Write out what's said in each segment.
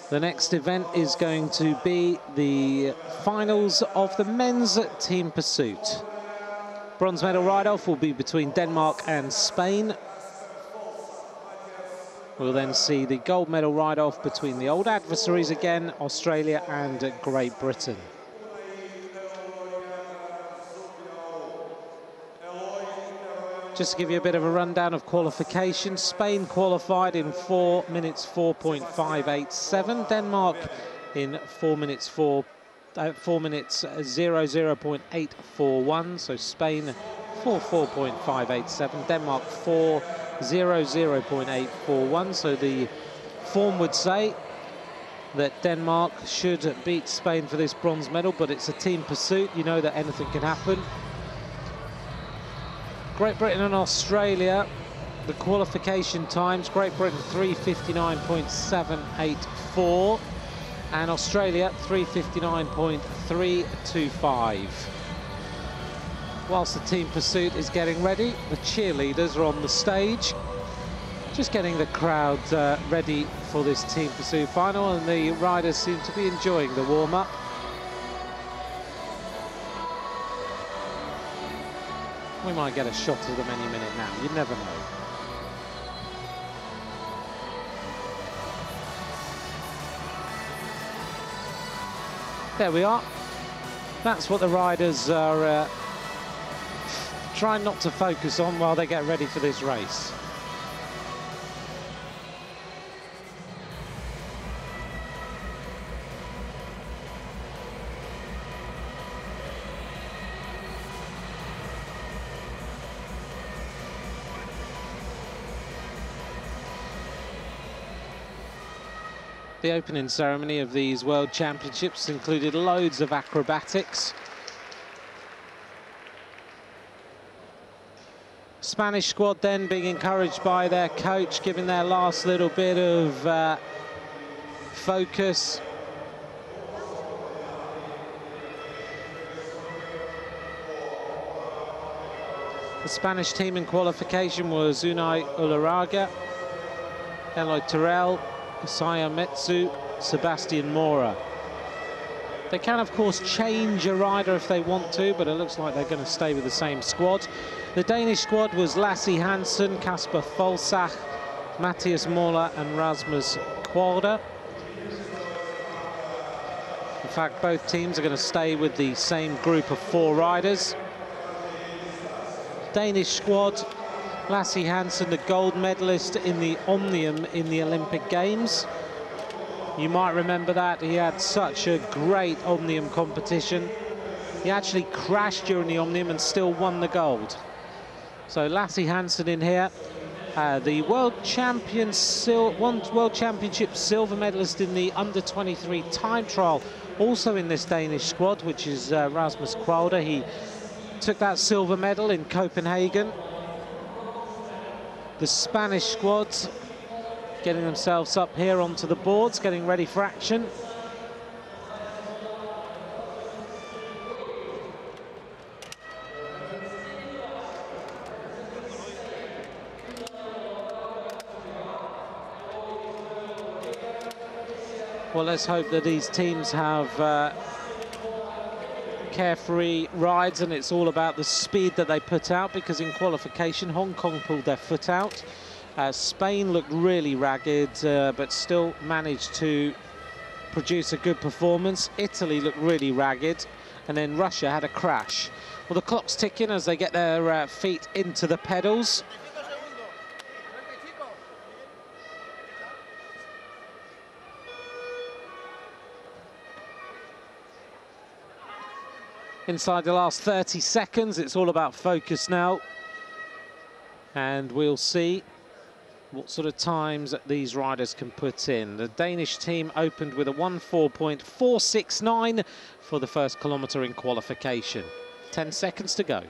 The next event is going to be the finals of the men's team pursuit. Bronze medal ride-off will be between Denmark and Spain. We'll then see the gold medal ride-off between the old adversaries again, Australia and Great Britain. Just to give you a bit of a rundown of qualification, Spain qualified in 4 minutes 4.587, Denmark in 4 minutes 00.841, so Spain 4.587, Denmark 4.00.841, so the form would say that Denmark should beat Spain for this bronze medal, but it's a team pursuit, you know that anything can happen. Great Britain and Australia, the qualification times, Great Britain 3:59.784 and Australia 3:59.325. Whilst the team pursuit is getting ready, the cheerleaders are on the stage, just getting the crowd ready for this team pursuit final, and the riders seem to be enjoying the warm-up. We might get a shot of them any minute now, you never know. There we are. That's what the riders are trying not to focus on while they get ready for this race. The opening ceremony of these World Championships included loads of acrobatics. Spanish squad then being encouraged by their coach, giving their last little bit of focus. The Spanish team in qualification was Unai Ularaga, Eloy Terrell, Isaiah Metsu, Sebastian Mora. They can, of course, change a rider if they want to, but it looks like they're going to stay with the same squad. The Danish squad was Lasse Hansen, Kasper Folsach, Matthias Moller and Rasmus Qualder. In fact, both teams are going to stay with the same group of 4 riders. Danish squad, Lasse Hansen, the gold medalist in the Omnium in the Olympic Games. You might remember that. He had such a great Omnium competition. He actually crashed during the Omnium and still won the gold. So Lasse Hansen in here. The World Championship silver medalist in the under-23 time trial, also in this Danish squad, which is Rasmus Qualder. He took that silver medal in Copenhagen. The Spanish squad getting themselves up here onto the boards, getting ready for action. Well, let's hope that these teams have carefree rides, and it's all about the speed that they put out, because in qualification Hong Kong pulled their foot out. Spain looked really ragged, but still managed to produce a good performance. Italy looked really ragged, and then Russia had a crash. Well, the clock's ticking as they get their feet into the pedals. Inside the last 30 seconds, it's all about focus now. And we'll see what sort of times these riders can put in. The Danish team opened with a 1:04.469 for the first kilometre in qualification. 10 seconds to go.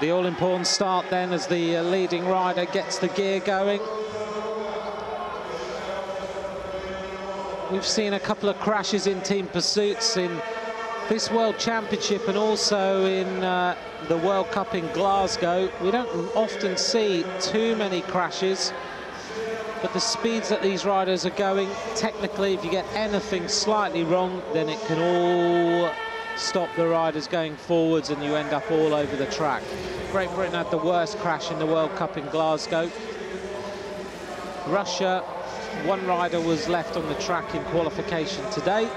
The all-important start then as the leading rider gets the gear going. We've seen a couple of crashes in team pursuits in This World Championship and also in the World Cup in Glasgow, we don't often see too many crashes, but the speeds that these riders are going, technically, if you get anything slightly wrong, then it can all stop the riders going forwards and you end up all over the track. Great Britain had the worst crash in the World Cup in Glasgow. Russia, one rider was left on the track in qualification today.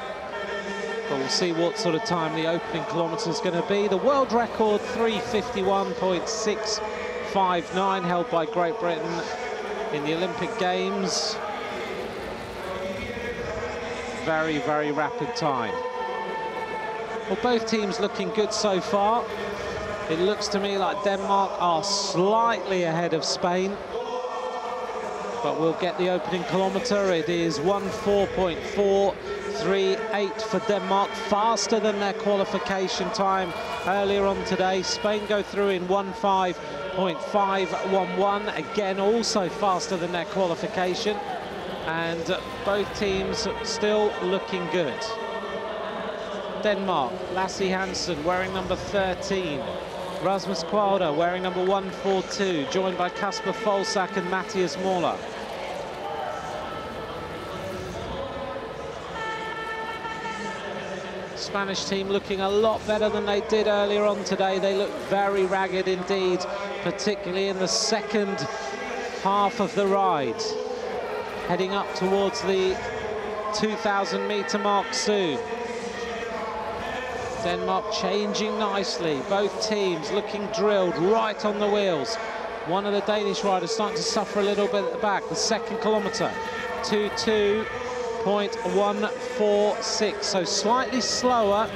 But we'll see what sort of time the opening kilometre is going to be. The world record, 3:51.659, held by Great Britain in the Olympic Games. Very, very rapid time. Well, both teams looking good so far. It looks to me like Denmark are slightly ahead of Spain. But we'll get the opening kilometre. It is 1:04.438 for Denmark, faster than their qualification time earlier on today. Spain go through in 1:05.511, again also faster than their qualification, and both teams still looking good. Denmark, Lasse Hansen wearing number 13. Rasmus Kvauda wearing number 142, joined by Kasper Folsak and Matthias Moller. Spanish team looking a lot better than they did earlier on today. They look very ragged indeed, particularly in the second half of the ride. Heading up towards the 2,000-metre mark soon. Denmark changing nicely, both teams looking drilled right on the wheels. One of the Danish riders starting to suffer a little bit at the back. The second kilometre, 2:2.146, so slightly slower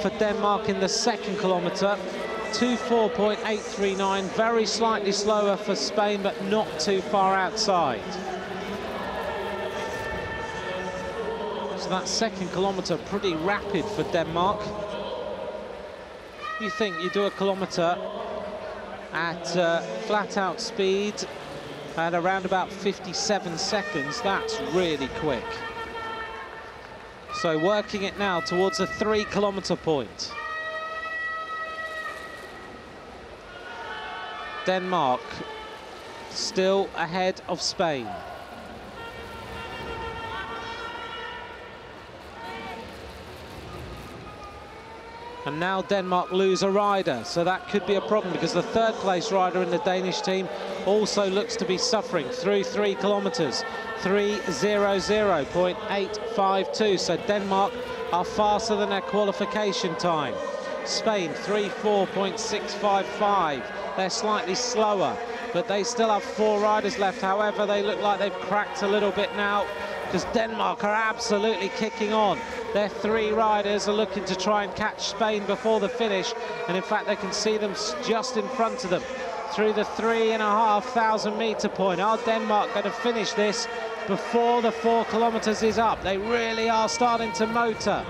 for Denmark in the second kilometre. 2:4.839, very slightly slower for Spain, but not too far outside. So that second kilometre pretty rapid for Denmark. You think you do a kilometre at flat-out speed at around about 57 seconds, that's really quick. So working it now towards the 3-kilometre point. Denmark still ahead of Spain. And now Denmark lose a rider, so that could be a problem because the third-place rider in the Danish team also looks to be suffering through 3 kilometres, 3:00.852. So Denmark are faster than their qualification time. Spain, 3:04.655. They're slightly slower, but they still have 4 riders left. However, they look like they've cracked a little bit now because Denmark are absolutely kicking on. Their 3 riders are looking to try and catch Spain before the finish, and in fact they can see them just in front of them through the 3,500-metre point. Are Denmark going to finish this before the 4 kilometres is up? They really are starting to motor,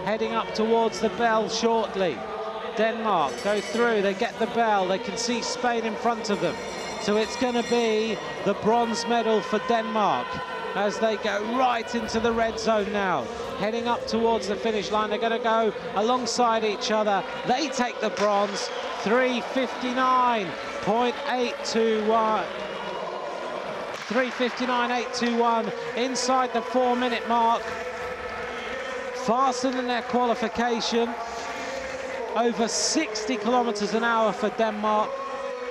heading up towards the bell shortly. Denmark go through, they get the bell, they can see Spain in front of them. So it's going to be the bronze medal for Denmark as they go right into the red zone now, heading up towards the finish line. They're going to go alongside each other. They take the bronze, 3:59.821. 3:59.821 inside the 4-minute mark. Faster than their qualification. Over 60 kilometres an hour for Denmark,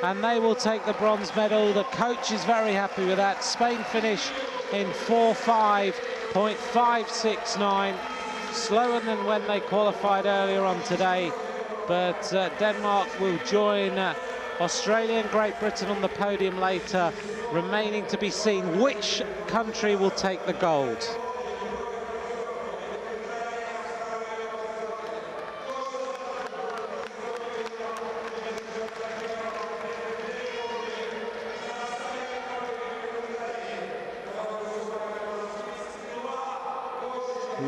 and they will take the bronze medal. The coach is very happy with that. Spain finish in 4:5.569, slower than when they qualified earlier on today. But Denmark will join Australia and Great Britain on the podium later, remaining to be seen which country will take the gold.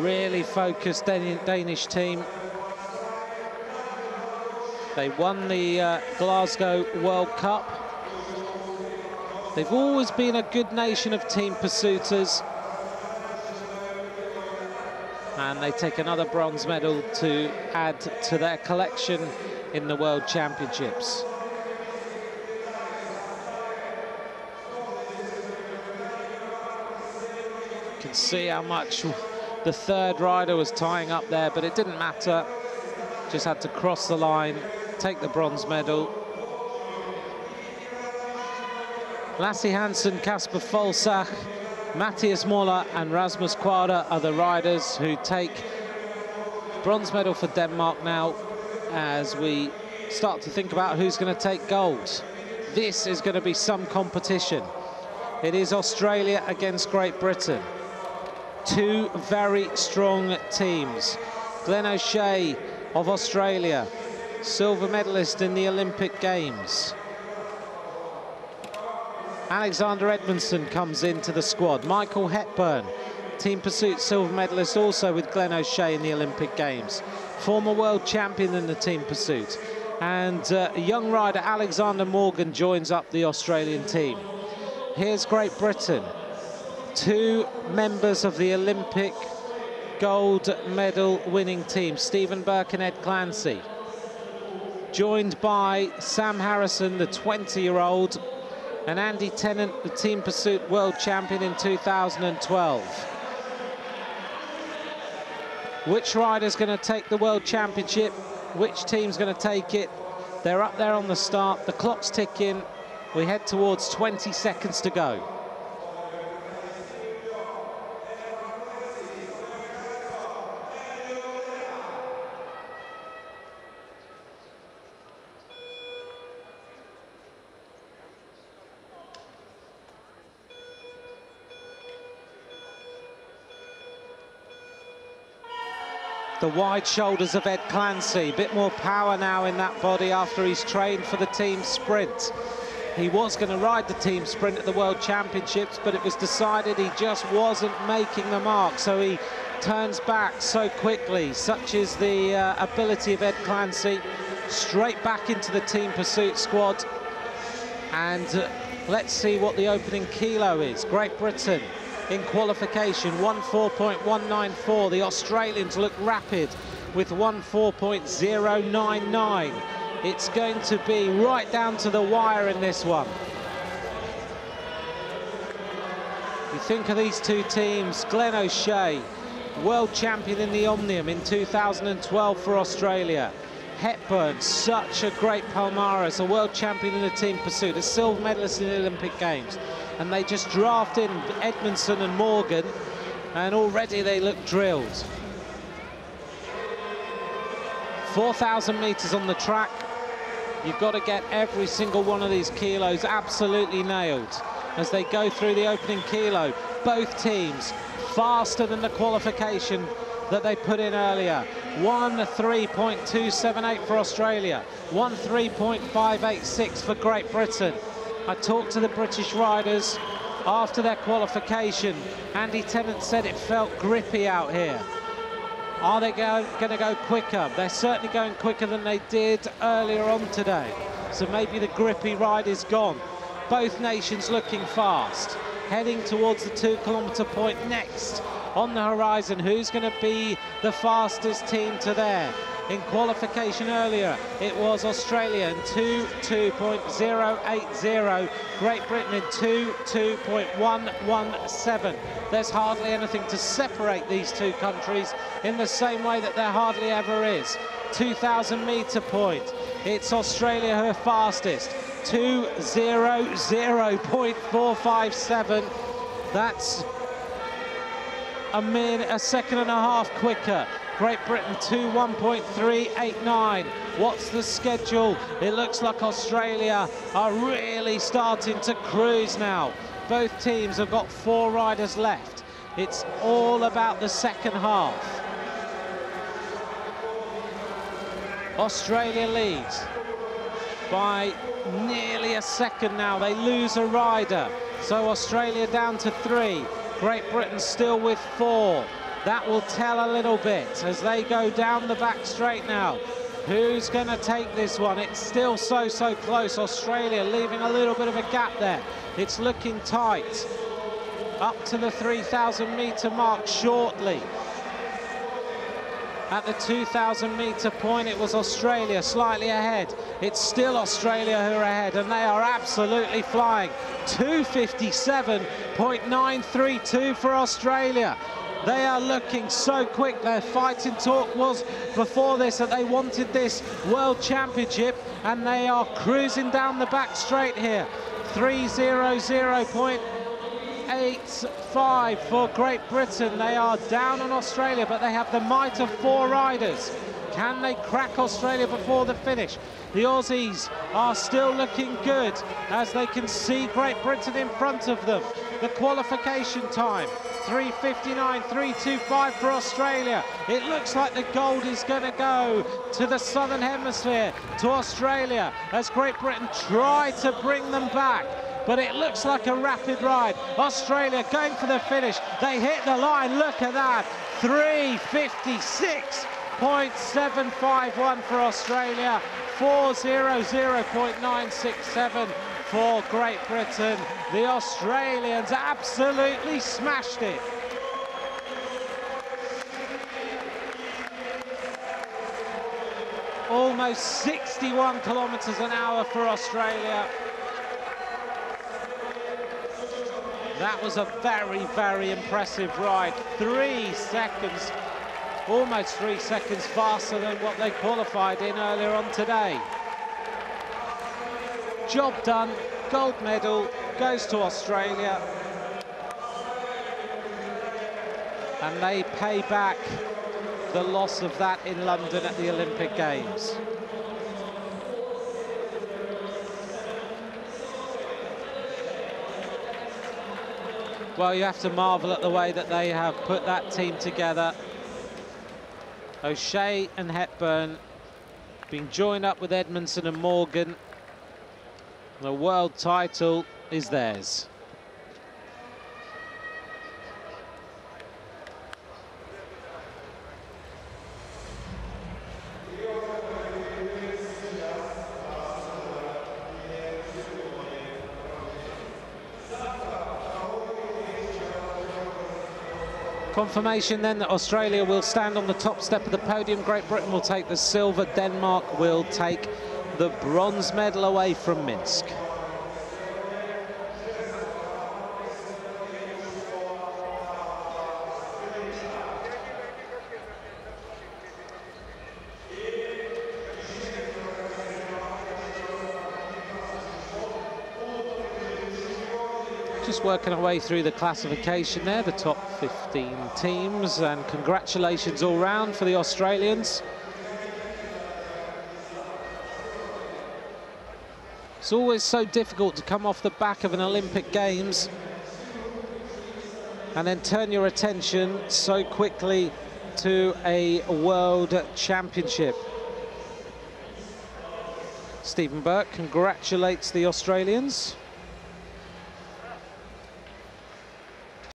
Really focused Danish team. They won the Glasgow World Cup. They've always been a good nation of team pursuiters. and they take another bronze medal to add to their collection in the World Championships. You can see how much the third rider was tying up there, but it didn't matter. Just had to cross the line, take the bronze medal. Lasse Hansen, Kasper Folsach, Matthias Moller and Rasmus Quada are the riders who take bronze medal for Denmark now, as we start to think about who's going to take gold. This is going to be some competition. It is Australia against Great Britain. Two very strong teams. Glenn O'Shea of Australia, silver medalist in the Olympic Games. Alexander Edmondson comes into the squad. Michael Hepburn, team pursuit silver medalist also with Glenn O'Shea in the Olympic Games. Former world champion in the team pursuit. And a young rider, Alexander Morgan, joins up the Australian team. Here's Great Britain. Two members of the Olympic gold medal winning team, Stephen Burke and Ed Clancy. Joined by Sam Harrison, the 20-year-old, and Andy Tennant, the team pursuit world champion in 2012. Which rider's going to take the world championship? Which team's going to take it? They're up there on the start. The clock's ticking. We head towards 20 seconds to go. The wide shoulders of Ed Clancy, a bit more power now in that body after he's trained for the team sprint. He was going to ride the team sprint at the World Championships, but it was decided he just wasn't making the mark, so he turns back so quickly. Such is the ability of Ed Clancy. Straight back into the team pursuit squad. And let's see what the opening kilo is. Great Britain in qualification, 1:4.194. The Australians look rapid with 1:4.099. It's going to be right down to the wire in this one. You think of these two teams, Glenn O'Shea, world champion in the Omnium in 2012 for Australia. Hepburn, such a great palmarès, a world champion in the team pursuit, a silver medalist in the Olympic Games. And they just draft in Edmondson and Morgan, and already they look drilled. 4,000 meters on the track. You've got to get every single one of these kilos absolutely nailed as they go through the opening kilo. Both teams faster than the qualification that they put in earlier. 1:3.278 for Australia, 1:3.586 for Great Britain. I talked to the British riders after their qualification. Andy Tennant said it felt grippy out here. Are they going to go quicker? They're certainly going quicker than they did earlier on today. So maybe the grippy ride is gone. Both nations looking fast. Heading towards the 2-kilometre point next on the horizon. Who's going to be the fastest team to there? In qualification earlier, it was Australia in 2:2.080. Great Britain in 2:2.117. There's hardly anything to separate these two countries in the same way that there hardly ever is. 2,000 metre point. It's Australia who are fastest. 2:00.457. That's a second and a half quicker. Great Britain 2:1.389. What's the schedule? It looks like Australia are really starting to cruise now. Both teams have got 4 riders left. It's all about the second half. Australia leads by nearly a second now. They lose a rider, so Australia down to 3. Great Britain still with 4. That will tell a little bit as they go down the back straight now. Who's going to take this one? It's still so close. Australia leaving a little bit of a gap there. It's looking tight. Up to the 3,000 metre mark shortly. At the 2,000 metre point, it was Australia slightly ahead. It's still Australia who are ahead, and they are absolutely flying. 2:57.932 for Australia. They are looking so quick. Their fighting talk was before this that they wanted this World Championship, and they are cruising down the back straight here. 3:00.85 for Great Britain. They are down on Australia, but they have the might of 4 riders. Can they crack Australia before the finish? The Aussies are still looking good as they can see Great Britain in front of them. The qualification time, 3:59.325 for Australia. It looks like the gold is going to go to the Southern Hemisphere, to Australia, as Great Britain try to bring them back. But it looks like a rapid ride. Australia going for the finish. They hit the line, look at that. 3:56.751 for Australia. 4:00.967 for Great Britain. The Australians absolutely smashed it. Almost 61 kilometres an hour for Australia. That was a very, very impressive ride. 3 seconds, almost 3 seconds faster than what they qualified in earlier on today. Job done, gold medal goes to Australia. And they pay back the loss of that in London at the Olympic Games. Well, you have to marvel at the way that they have put that team together. O'Shea and Hepburn being joined up with Edmondson and Morgan. The world title is theirs. Confirmation then that Australia will stand on the top step of the podium. Great Britain will take the silver. Denmark will take the bronze medal away from Minsk. Just working our way through the classification there, the top 15 teams, and congratulations all round for the Australians. It's always so difficult to come off the back of an Olympic Games and then turn your attention so quickly to a World Championship. Stephen Burke congratulates the Australians.